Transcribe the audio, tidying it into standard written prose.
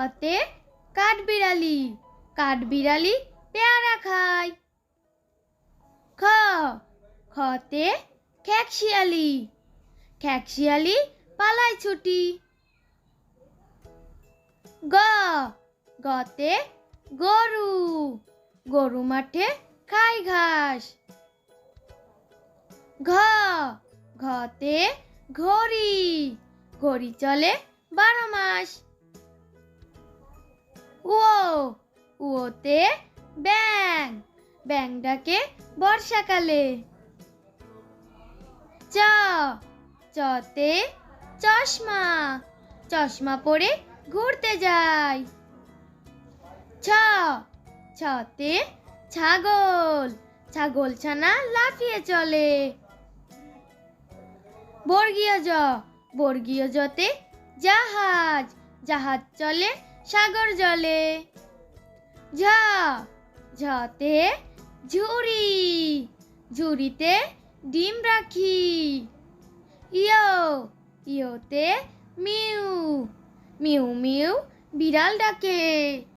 খতে কাঠবিড়ালি, কাঠবিড়ালি পেয়ারা খায়। খ খতে খেকশিয়ালি, খেকশিয়ালি পালায় ছুটি। গ গতে গরু, গরু মাঠে খায় ঘাস। ঘ ঘতে ঘড়ি, ঘড়ি চলে 12 মাস। ও ওতে ব্যাঙ, ব্যাঙ ডাকে বর্ষাকালে। চ চতে চশমা, চশমা পরে ঘুরতে যায়। ছ ছতে ছাগল, ছাগল ছানা লাফিয়ে চলে। বর্গীয় জ, বর্গীয় জতে জাহাজ, জাহাজ চলে সাগর জলে। ঝ ঝতে ঝুড়ি, ঝুড়িতে ডিম রাখি। ইয় ইয়তে মিউ, মিউ মিউ বিড়াল ডাকে।